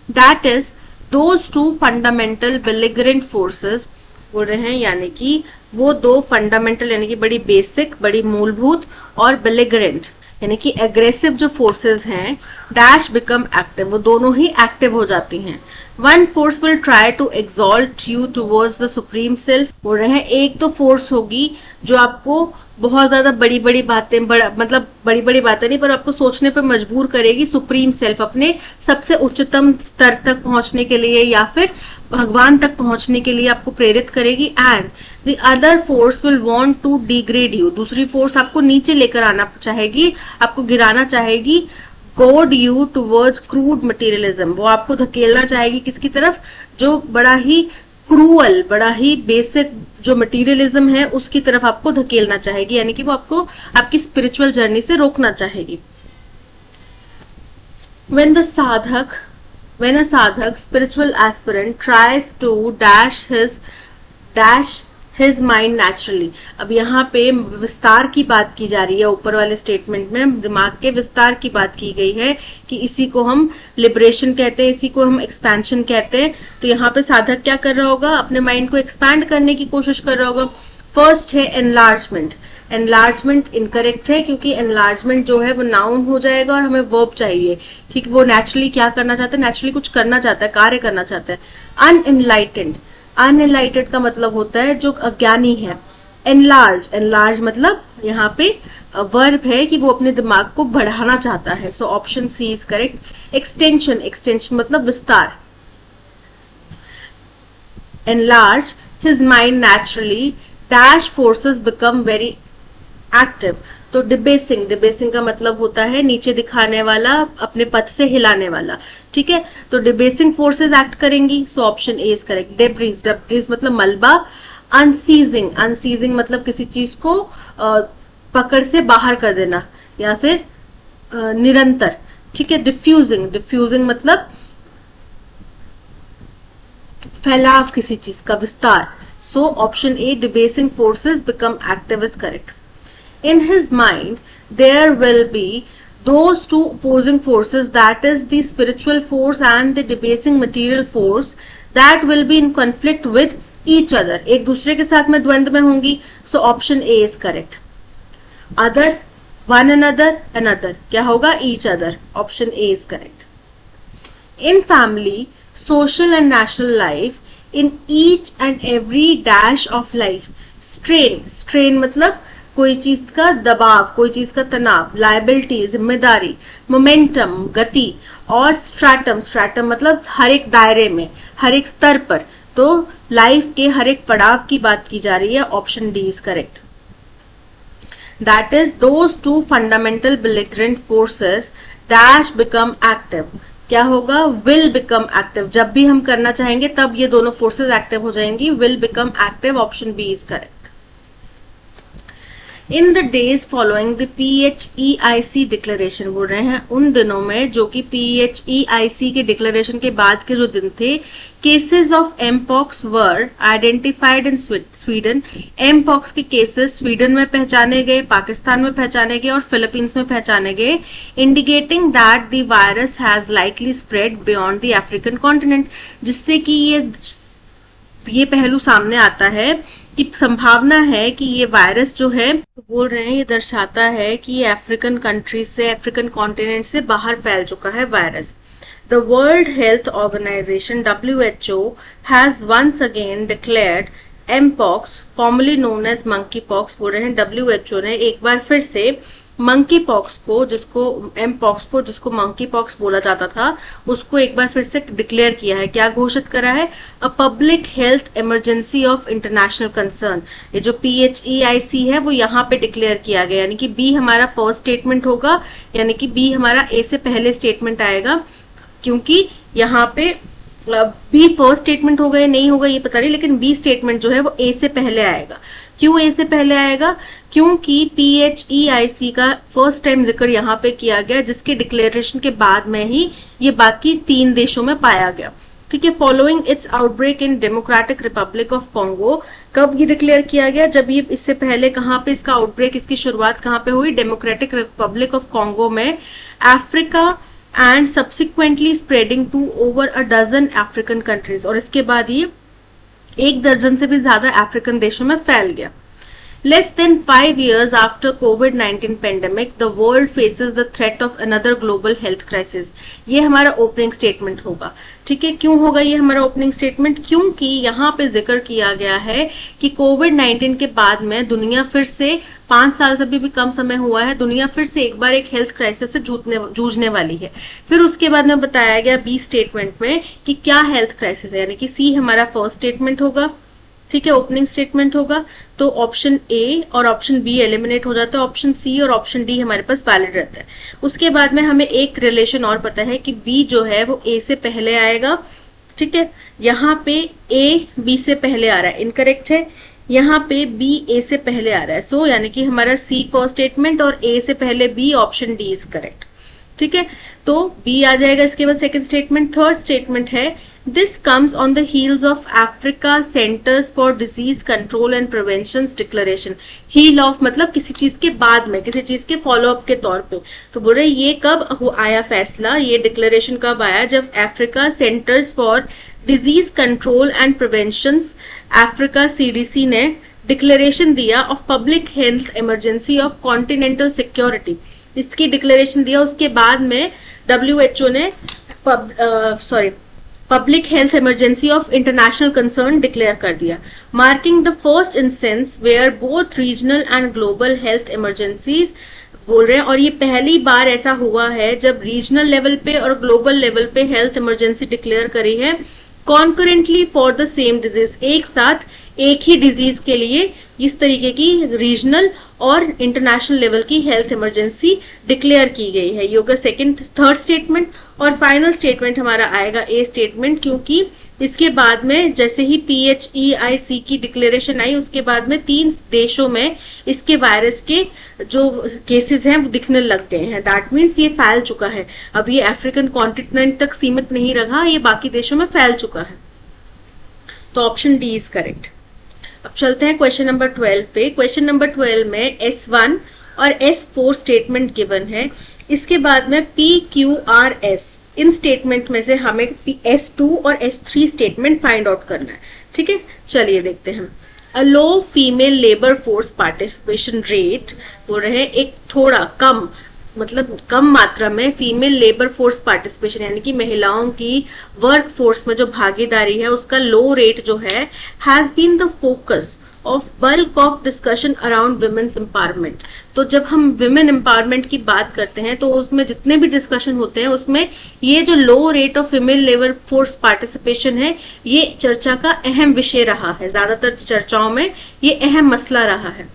S1: That is those two fundamental belligerent forces. बोल रहे हैं यानी कि वो दो फंडामेंटल यानी कि बड़ी बेसिक, बड़ी मूलभूत, और बेलिगरेंट यानी कि एग्रेसिव जो फोर्सेस हैं, डैश बिकम एक्टिव, वो दोनों ही एक्टिव हो जाती हैं। One force will try to exalt you towards the supreme self, बोल रहे हैं एक तो फोर्स होगी जो आपको बहुत ज्यादा बड़ी बड़ी बातें, मतलब बड़ी बड़ी बातें नहीं, पर आपको सोचने पर मजबूर करेगी सुप्रीम सेल्फ, अपने सबसे उच्चतम स्तर तक पहुंचने के लिए या फिर भगवान तक पहुंचने के लिए आपको प्रेरित करेगी। And the other force will want to degrade you, दूसरी फोर्स आपको नीचे लेकर आना चाहेगी, आपको गिराना चाहेगी। गोड यू टुवर्ड्स क्रूड मटेरियलिज्म, वो आपको धकेलना चाहेगी किसकी तरफ, जो बड़ा ही क्रूअल, बड़ा ही बेसिक जो मटेरियलिज्म है उसकी तरफ आपको धकेलना चाहेगी, यानी कि वो आपको आपकी स्पिरिचुअल जर्नी से रोकना चाहेगी। When a sadhak, spiritual aspirant tries to dash his mind naturally, अब यहाँ पे विस्तार की बात की जा रही है, ऊपर वाले स्टेटमेंट में दिमाग के विस्तार की बात की गई है कि इसी को हम लिबरेशन कहते हैं, इसी को हम एक्सपेंशन कहते हैं। तो यहाँ पे साधक क्या कर रहा होगा, अपने माइंड को एक्सपैंड करने की कोशिश कर रहा होगा। फर्स्ट है एनलार्जमेंट, एनलार्जमेंट इनकरेक्ट है क्योंकि एनलार्जमेंट जो है वो नाउन हो जाएगा और हमें वर्ब चाहिए कि वो नेचुरली क्या करना चाहता है, नेचुरली कुछ करना चाहता है, कार्य करना चाहता है। अनएनलाइटेंड, अनएनलाइटेड का मतलब होता है जो अज्ञानी है। एनलार्ज, एनलार्ज मतलब यहाँ पे वर्ब है कि वो अपने दिमाग को बढ़ाना चाहता है। So option C is correct. Extension, extension मतलब विस्तार। Enlarge his mind naturally, dash forces become very active. तो डिबेसिंग, डिबेसिंग का मतलब होता है नीचे दिखाने वाला, अपने पद से हिलाने वाला, ठीक है। तो डिबेसिंग फोर्सेस एक्ट करेंगी, सो option A is correct. Debris, debris मतलब मलबा। अनसीजिंग, अनसीजिंग मतलब किसी चीज को पकड़ से बाहर कर देना या फिर निरंतर, ठीक है। डिफ्यूजिंग, डिफ्यूजिंग मतलब फैलाव किसी चीज का, विस्तार। So option A, debasing forces become active is correct. In his mind, there will be those two opposing forces, that is the spiritual force and the debasing material force, that will be in conflict with each other. एक दूसरे के साथ में द्वंद में होंगी। So option A is correct. Other, one another, another, क्या होगा, each other. Option A is correct. In family, social and national life, in each and every dash of life, strain, strain मतलब कोई चीज का दबाव, कोई चीज का तनाव। लायबिलिटी, जिम्मेदारी। मोमेंटम, गति। और स्ट्रैटम, स्ट्रैटम मतलब हर एक दायरे में, हर एक स्तर पर। तो लाइफ के हर एक पड़ाव की बात की जा रही है। Option D is correct. That is those two fundamental belligerent forces dash become active, क्या होगा, विल बिकम एक्टिव। जब भी हम करना चाहेंगे तब ये दोनों फोर्सेस एक्टिव हो जाएंगी। Will become active, option B is correct. In the days following the PHEIC declaration, बोल रहे हैं उन दिनों में जो कि PHEIC के डिक्लेरेशन के बाद के जो दिन थे, cases of mpox were identified in Sweden. Mpox के केसेस स्वीडन में पहचाने गए, पाकिस्तान में पहचाने गए और फिलीपींस में पहचाने गए, indicating that the virus has likely spread beyond the African continent, जिससे कि ये पहलू सामने आता है कि संभावना है कि ये वायरस जो है, तो बोल रहे हैं ये दर्शाता है कि ये अफ्रीकन कंट्री से, अफ्रीकन कॉन्टिनेंट से बाहर फैल चुका है virus. The World Health Organization WHO has once again declared mpox, formerly known as monkeypox, बोल रहे हैं WHO ने एक बार फिर से मंकी पॉक्स को, जिसको एमपॉक्स को, जिसको मंकी पॉक्स बोला जाता था, उसको एक बार फिर से डिक्लेयर किया है। क्या घोषित करा है, a public health emergency of international concern. ये जो PHEIC है वो यहाँ पे डिक्लेयर किया गया, यानी कि बी हमारा फर्स्ट स्टेटमेंट होगा, यानी कि बी हमारा ए से पहले स्टेटमेंट आएगा, क्योंकि यहाँ पे बी फर्स्ट स्टेटमेंट होगा या नहीं होगा ये पता नहीं, लेकिन बी स्टेटमेंट जो है वो ए से पहले आएगा। क्यों ए से पहले आएगा, क्योंकि PHEIC का फर्स्ट टाइम जिक्र यहाँ पे किया गया, जिसके डिक्लेरेशन के बाद में ही ये बाकी 3 देशों में पाया गया, ठीक है। Following it's outbreak in democratic republic of Congo, कब ये डिक्लेयर किया गया, जब ये इससे पहले कहाँ पे इसका आउटब्रेक, इसकी शुरुआत कहाँ पे हुई, डेमोक्रेटिक रिपब्लिक ऑफ कॉन्गो में, Africa, and subsequently spreading to over a dozen African countries. और इसके बाद ये 1 दर्जन से भी ज्यादा अफ्रीकन देशों में फैल गया। Less than 5 years after COVID-19 pandemic, the world faces the threat of another global health crisis. ये हमारा ओपनिंग स्टेटमेंट होगा। ठीक है, क्यों होगा ये हमारा ओपनिंग स्टेटमेंट? क्योंकि यहाँ पे जिक्र किया गया है कि कोविड-19 के बाद में दुनिया फिर से 5 साल से भी कम समय हुआ है, दुनिया फिर से एक बार एक हेल्थ क्राइसिस से जूझने वाली है। फिर उसके बाद में बताया गया बी स्टेटमेंट में कि क्या हेल्थ क्राइसिस है, यानी कि सी हमारा फर्स्ट स्टेटमेंट होगा। ठीक है, ओपनिंग स्टेटमेंट होगा। तो ऑप्शन ए और ऑप्शन बी एलिमिनेट हो जाता है, ऑप्शन सी और ऑप्शन डी हमारे पास वैलिड रहता है। उसके बाद में हमें एक रिलेशन और पता है कि बी जो है वो ए से पहले आएगा। ठीक है, यहाँ पे ए बी से पहले आ रहा है, इनकरेक्ट है। यहाँ पे बी ए से पहले आ रहा है, सो यानी कि हमारा सी फर्स्ट स्टेटमेंट और ए से पहले B, option D is correct. ठीक है, तो बी आ जाएगा। इसके बाद सेकंड स्टेटमेंट, थर्ड स्टेटमेंट है this comes on the heels of Africa centres for disease control and prevention declaration. Heel of मतलब किसी चीज के बाद में, किसी चीज के फॉलोअप के तौर पे। तो बोल रहे ये कब आया फैसला, ये डिक्लेरेशन कब आया? जब Africa centres for disease control and prevention, Africa CDC ने डिक्लेरेशन दिया of public health emergency of continental security. इसकी डिक्लेरेशन दिया, उसके बाद में WHO ने public health emergency of international concern declare कर दिया, marking the first instance where both regional and global health emergencies बोल रहे हैं। और ये पहली बार ऐसा हुआ है जब रीजनल लेवल पे और ग्लोबल लेवल पे हेल्थ इमरजेंसी डिक्लेयर करी है concurrently for the same disease, एक साथ एक ही डिजीज के लिए इस तरीके की रीजनल और इंटरनेशनल लेवल की हेल्थ इमरजेंसी डिक्लेयर की गई है। ये होगा सेकंड, थर्ड स्टेटमेंट। और फाइनल स्टेटमेंट हमारा आएगा ए स्टेटमेंट, क्योंकि इसके बाद में जैसे ही PHEIC की डिक्लेरेशन आई, उसके बाद में 3 देशों में इसके वायरस के जो केसेस हैं वो दिखने लग गए हैं। दैट मीन्स ये फैल चुका है, अब ये अफ्रीकन कॉन्टिनेंट तक सीमित नहीं रहा, ये बाकी देशों में फैल चुका है। तो ऑप्शन डी इज करेक्ट। अब चलते हैं क्वेश्चन नंबर 12 पे। क्वेश्चन नंबर 12 में S1 और S4 स्टेटमेंट गिवन है। इसके बाद में PQRS, इन स्टेटमेंट में से हमें S2 और S3 स्टेटमेंट फाइंड आउट करना है। ठीक है, चलिए देखते हैं। A low female labour force participation rate बोल रहे हैं, एक थोड़ा कम मतलब कम मात्रा में फीमेल लेबर फोर्स पार्टिसिपेशन यानी कि महिलाओं की वर्क फोर्स में जो भागीदारी है उसका लो रेट जो है has been the focus of bulk of discussion around women's empowerment. तो जब हम वुमेन एम्पावरमेंट की बात करते हैं तो उसमें जितने भी डिस्कशन होते हैं उसमें ये जो low rate of female labour force participation है ये चर्चा का अहम विषय रहा है, ज्यादातर चर्चाओं में ये अहम मसला रहा है।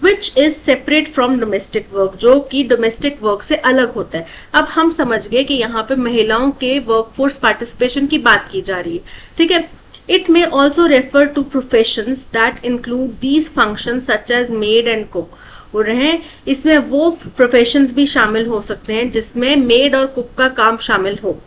S1: Which is separate from domestic work, जो कि डोमेस्टिक वर्क से अलग होता है। अब हम समझ गए कि यहाँ पे महिलाओं के वर्कफोर्स पार्टिसिपेशन की बात की जा रही है। ठीक है, it may also refer to professions that include these functions such as maid and cook. बोल रहे हैं इसमें वो प्रोफेशंस भी शामिल हो सकते हैं जिसमें मेड और कुक का काम शामिल हो।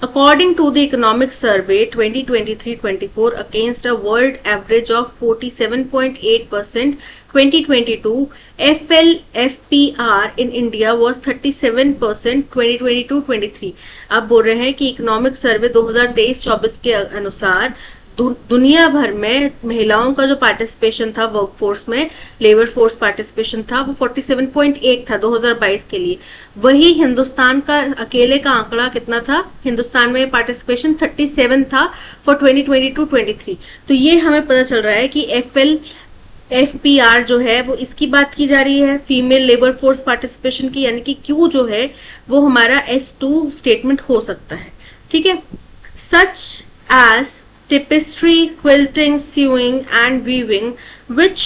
S1: According to the Economic Survey 2023-24 against a world average of 47.8%, 2022 FLFPR in India was 37% 2022-23। अब बोल रहे हैं कि इकोनॉमिक सर्वे 2023-24 के अनुसार दुनिया भर में महिलाओं का जो पार्टिसिपेशन था वर्कफोर्स में, लेबर फोर्स पार्टिसिपेशन था वो 47.8 था 2022 के लिए। वही हिंदुस्तान का अकेले का आंकड़ा कितना था? हिंदुस्तान में पार्टिसिपेशन 37 था फॉर 2022-23। तो ये हमें पता चल रहा है कि FLFPR जो है वो इसकी बात की जा रही है, फीमेल लेबर फोर्स पार्टिसिपेशन की, यानी कि Q जो है वो हमारा S2 स्टेटमेंट हो सकता है। ठीक है, such as tapestry, quilting, sewing and weaving, which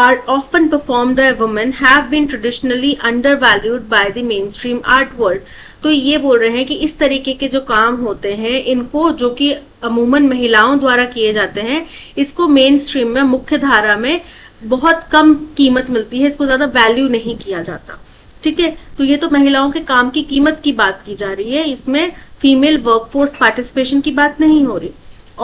S1: are often performed by women, have been traditionally undervalued by the mainstream art world। तो ये बोल रहे हैं कि इस तरीके के जो काम होते हैं इनको, जो कि अमूमन महिलाओं द्वारा किए जाते हैं, इसको मेन स्ट्रीम में, मुख्य धारा में बहुत कम कीमत मिलती है, इसको ज्यादा वैल्यू नहीं किया जाता। ठीक है, तो ये तो महिलाओं के काम की कीमत की बात की जा रही है, इसमें फीमेल वर्कफोर्स पार्टिसिपेशन की बात नहीं हो रही।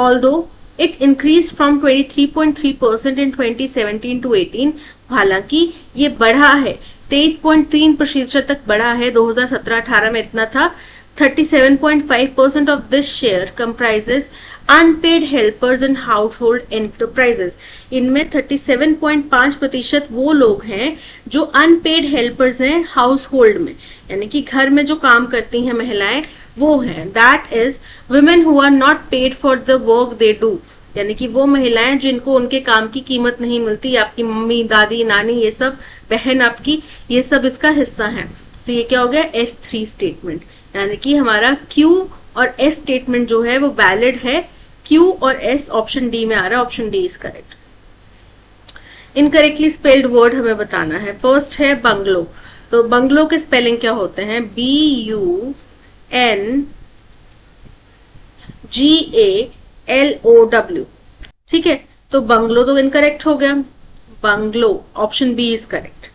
S1: Although it increased from 23.3% in 2017 to 18, हालांकि ये बढ़ा है, 23.3% तक बढ़ा है। 2017-18 में इतना था। 37.5% of this share comprises unpaid helpers in household enterprises, इनमें 37.5% वो लोग हैं जो अनपेड हेल्पर्स हैं हाउस होल्ड में, यानी कि घर में जो काम करती हैं महिलाएं वो हैं. That is women who are not paid for the work they do, यानी कि वो महिलाएं जिनको उनके काम की कीमत नहीं मिलती. आपकी मम्मी, दादी, नानी, ये सब बहन आपकी, ये सब इसका हिस्सा है. तो ये क्या हो गया, S3 स्टेटमेंट, यानी कि हमारा Q और S स्टेटमेंट जो है वो वैलिड है. Q और S ऑप्शन डी में आ रहा है, option D is correct. Incorrectly spelled word हमें बताना है. फर्स्ट है बंगलो. तो बंगलो के स्पेलिंग क्या होते हैं, BUNGALOW. ठीक है, तो बंगलो तो इनकरेक्ट हो गया. Bungalow option B is correct.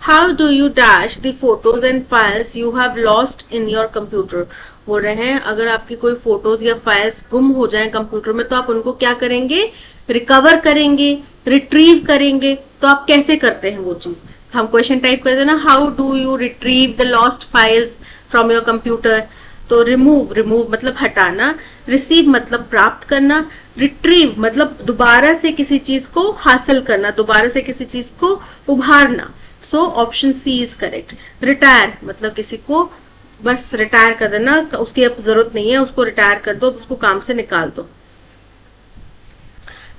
S1: How do you dash the photos and files you have lost in your computer? बोल रहे हैं अगर आपकी कोई फोटोज या फाइल्स गुम हो जाएं कंप्यूटर में तो आप उनको क्या करेंगे, रिकवर करेंगे, रिट्रीव करेंगे. तो आप कैसे करते हैं वो चीज, हम क्वेश्चन टाइप करते हैं ना, how do you retrieve the lost files from your computer. तो रिमूव, रिमूव मतलब हटाना, रिसीव मतलब प्राप्त करना, रिट्रीव मतलब दोबारा से किसी चीज को हासिल करना, दोबारा से किसी चीज को उभारना. So option C is correct. Retire मतलब किसी को बस रिटायर कर देना, उसकी अब जरूरत नहीं है, उसको रिटायर कर दो, उसको काम से निकाल दो.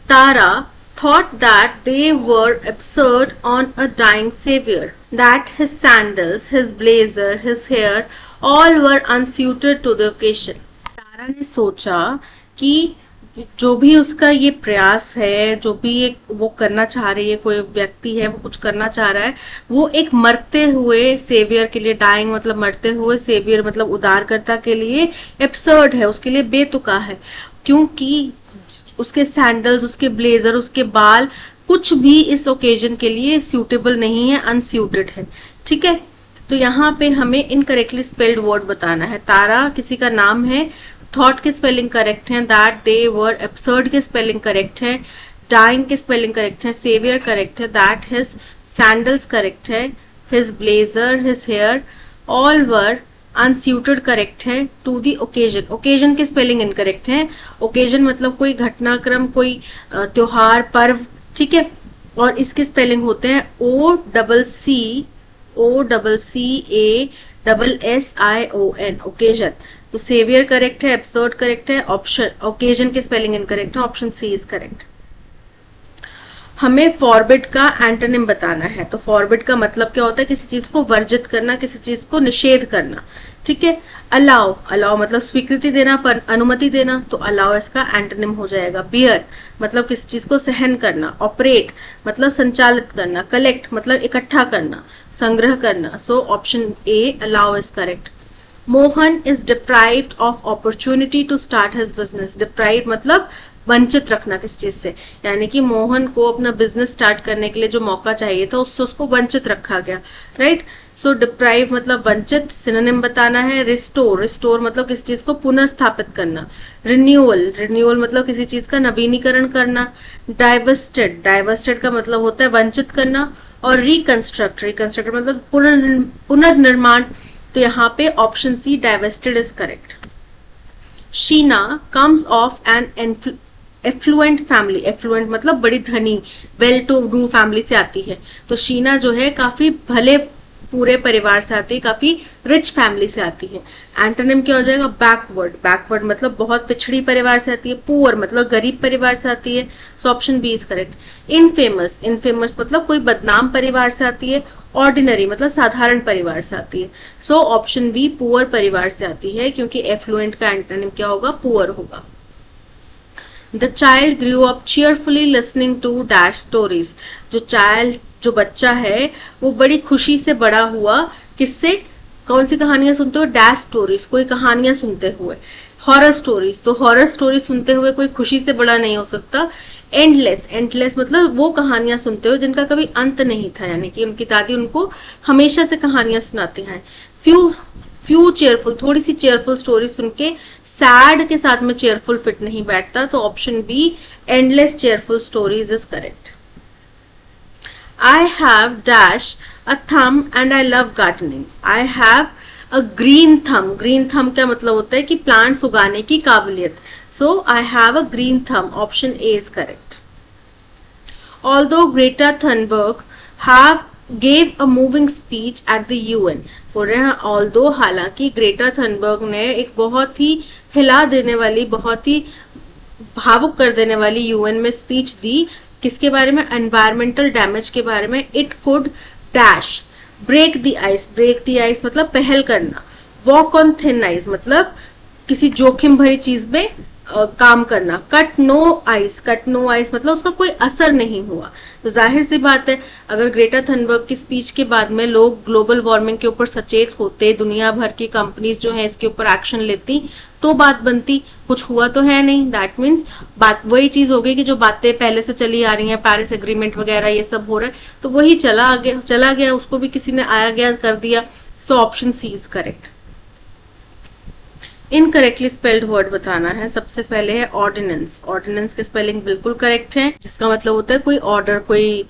S1: तारा thought that they were absurd on a dying savior, that his sandals, his blazer, his hair, all were unsuited to the occasion. तारा ने सोचा कि जो भी उसका ये प्रयास है, जो भी एक वो करना चाह रही है, कोई व्यक्ति है वो कुछ करना चाह रहा है, वो एक मरते हुए सेवियर के लिए, डाइंग मतलब मरते हुए, सेवियर मतलब उद्धारकर्ता के लिए एब्सर्ड है, उसके लिए बेतुका है, क्योंकि उसके सैंडल्स, उसके ब्लेजर, उसके बाल, कुछ भी इस ओकेजन के लिए सूटेबल नहीं है, अनस्यूटेड है. ठीक है, तो यहाँ पे हमें इनकरेक्टली स्पेल्ड वर्ड बताना है. तारा किसी का नाम है, थॉट के स्पेलिंग करेक्ट है, दैट दे वर एब्सर्ड के स्पेलिंग करेक्ट है, डाइंग के स्पेलिंग करेक्ट है, सेवियर करेक्ट है, दैट हिज सैंडल्स करेक्ट है, his blazer, his hair, all were unsuited correct है, टू दी ओकेजन, ओकेजन के स्पेलिंग इनकरेक्ट है. ओकेजन मतलब कोई घटनाक्रम, कोई त्योहार, पर्व. ठीक है, और इसके स्पेलिंग होते हैं OCCASSION, ओकेजन. तो सेवियर करेक्ट है, एब्सर्ड करेक्ट है, ऑप्शन ओकेजन के स्पेलिंग इनकरेक्ट है, ऑप्शन सी इज करेक्ट. हमें फॉरबिड का एंटोनिम बताना है. तो फॉरबिड का मतलब क्या होता है, किसी चीज को वर्जित करना, किसी चीज को निषेध करना. ठीक है, अलाउ, अलाउ मतलब स्वीकृति देना, पर अनुमति देना, तो अलाउ इसका एंटोनिम हो जाएगा. बियर मतलब किसी चीज को सहन करना, ऑपरेट मतलब संचालित करना, कलेक्ट मतलब इकट्ठा करना, संग्रह करना. So option A allow is correct. Mohan is deprived of opportunity to start his business. Deprived मतलब वंचित रखना किस चीज से, यानी कि मोहन को अपना बिजनेस स्टार्ट करने के लिए जो मौका चाहिए था उससे उसको वंचित रखा गया. राइट, सो डिप्राइव मतलब वंचित. सिनोनिम बताना है. रिस्टोर, रिस्टोर मतलब किसी चीज को पुनर्स्थापित करना. रिन्यूअल, रिन्यूअल मतलब किसी चीज का नवीनीकरण करना. डाइवर्स्टेड, डाइवर्स्टेड का मतलब होता है वंचित करना. और रिकंस्ट्रक्ट, रिकंस्ट्रक्ट मतलब पुनर्निर्माण. तो यहाँ पे option C divested is correct. Sheena comes of an affluent family. Affluent मतलब बड़ी धनी, वेल टू डू फैमिली से आती है. तो शीना जो है काफी भले पूरे परिवार से आती है, काफी रिच फैमिली से आती है. एंटोनिम क्या हो जाएगा, बैकवर्ड. बैकवर्ड मतलब बहुत पिछड़ी परिवार से आती है. पुअर मतलब गरीब परिवार से आती है. So option B is correct. Infamous, infamous मतलब कोई बदनाम परिवार से आती है. ऑर्डिनरी मतलब साधारण परिवार से आती है. सो ऑप्शन बी पुअर परिवार से आती है, क्योंकि एफ्लुएंट का एंटोनिम क्या होगा, पुअर होगा. The child grew up cheerfully listening to dash stories. जो चाइल्ड, जो बच्चा है वो बड़ी खुशी से बड़ा हुआ, किससे, कौन सी कहानियां सुनते हुए, डैश स्टोरीज, कोई कहानियां सुनते हुए. हॉरर स्टोरीज, तो हॉरर स्टोरीज सुनते हुए कोई खुशी से बड़ा नहीं हो सकता. एंडलेस, एंडलेस मतलब वो कहानियां सुनते हुए जिनका कभी अंत नहीं था, यानी कि उनकी दादी उनको हमेशा से कहानियां सुनाती हैं. फ्यू चेयरफुल, थोड़ी सी चेयरफुल स्टोरी सुन के सैड के साथ में चेयरफुल फिट नहीं बैठता. तो option B endless cheerful stories is correct. I have dash a thumb and I love gardening. I have a green थम क्या मतलब होता है कि प्लांट्स उगाने की काबिलियत. सो आई हैव अ ग्रीन थम. Option A is correct. Although Greta Thunberg have gave a moving speech at the UN. बोल रहे हैं although हालांकि ग्रेटा थनबर्ग ने एक बहुत ही हिला देने वाली, बहुत ही भावुक कर देने वाली यूएन में स्पीच दी. किसके बारे में? एनवायरमेंटल डैमेज के बारे में. It could dash break the ice. Break the ice मतलब पहल करना. वॉक ऑन थिन आइस मतलब किसी जोखिम भरी चीज में काम करना. कट नो आइस मतलब उसका कोई असर नहीं हुआ. तो जाहिर सी बात है अगर ग्रेटा थनबर्ग की स्पीच के बाद में लोग ग्लोबल वार्मिंग के ऊपर सचेत होते, दुनिया भर की कंपनीज जो है इसके ऊपर एक्शन लेती, तो बात बनती. कुछ हुआ तो है नहीं. दैट मीन्स बात वही चीज हो गई कि जो बातें पहले से चली आ रही हैं, पेरिस एग्रीमेंट वगैरह ये सब हो रहा है, तो वही चला गया, उसको भी किसी ने आया गया कर दिया. So option C is correct. Incorrectly spelled word बताना है. सबसे पहले है ऑर्डिनेंस. ऑर्डिनेंस के स्पेलिंग बिल्कुल करेक्ट है, जिसका मतलब होता है कोई ऑर्डर, कोई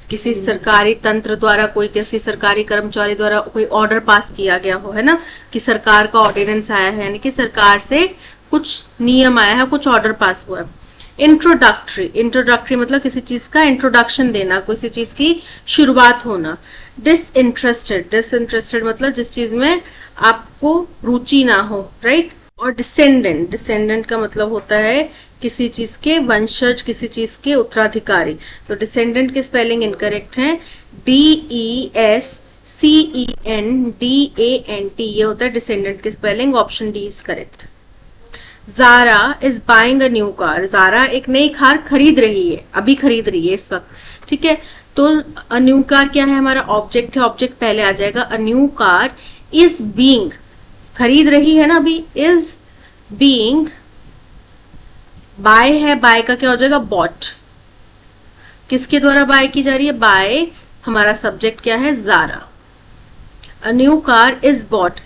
S1: किसी सरकारी तंत्र द्वारा, कोई किसी सरकारी कर्मचारी द्वारा कोई ऑर्डर पास किया गया हो, है ना, कि सरकार का ऑर्डिनेंस आया है, यानी कि सरकार से कुछ नियम आया है, कुछ ऑर्डर पास हुआ है. इंट्रोडक्टरी मतलब किसी चीज का इंट्रोडक्शन देना, किसी चीज की शुरुआत होना. डिसइंटरेस्टेड मतलब जिस चीज में आपको रुचि ना हो, राइट. और डिसेंडेंट का मतलब होता है किसी चीज के वंशज, किसी चीज के उत्तराधिकारी. तो डिसेंडेंट के स्पेलिंग इनकरेक्ट है. DESCENDANT ये होता है डिसेंडेंट के spelling. Option D is correct. Zara is buying a new car. Zara एक नई कार खरीद रही है, अभी खरीद रही है इस वक्त, ठीक है. तो अ न्यू कार क्या है? हमारा ऑब्जेक्ट है, ऑब्जेक्ट पहले आ जाएगा. अ न्यू कार इज बीइंग, खरीद रही है ना अभी, इज बीइंग, बाय है, बाय का क्या हो जाएगा? बॉट. किसके द्वारा बाय की जा रही है? बाय. हमारा सब्जेक्ट क्या है? Zara. A new car is bought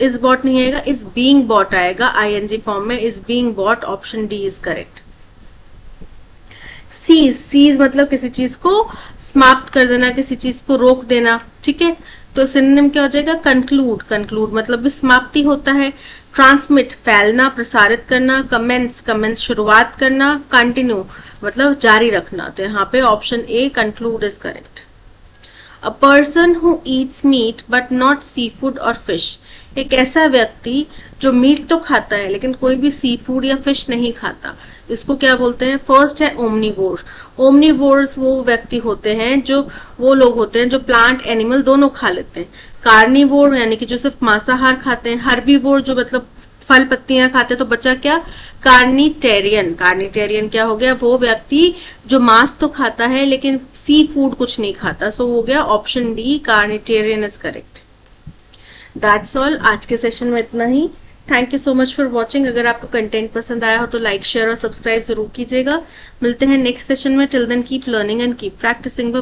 S1: नहीं आएगा, इज बीइंग बॉट आएगा आईएनजी फॉर्म में. Is being bought. Option D is correct. Cease मतलब किसी चीज को समाप्त कर देना, किसी चीज को रोक देना, ठीक है. तो सिनोनिम क्या हो जाएगा? कंक्लूड मतलब भी समाप्ति होता है. ट्रांसमिट फैलना, प्रसारित करना. कमेंस शुरुआत करना. कंटिन्यू मतलब जारी रखना. तो यहाँ पे option A conclude is correct. A person who eats meat but not seafood or fish. एक ऐसा व्यक्ति जो मीट तो खाता है लेकिन कोई भी सी फूड या फिश नहीं खाता, इसको क्या बोलते हैं? फर्स्ट है ओमनीवोर. ओमनीवोर्स वो व्यक्ति होते हैं, जो वो लोग होते हैं जो प्लांट एनिमल दोनों खा लेते हैं. कार्निवोर यानी कि जो सिर्फ मांसाहार खाते हैं. हर्बीवोर जो मतलब फल पत्तियां खाते हैं. तो बचा क्या? कार्निटेरियन क्या हो गया? वो व्यक्ति जो मांस तो खाता है लेकिन सी फूड कुछ नहीं खाता. सो हो गया option D, carnitarian is correct. That's all. आज के सेशन में इतना ही. Thank you so much for watching. अगर आपको कंटेंट पसंद आया हो तो लाइक, शेयर और सब्सक्राइब जरूर कीजिएगा. मिलते हैं नेक्स्ट सेशन में. Till then keep learning and keep practising.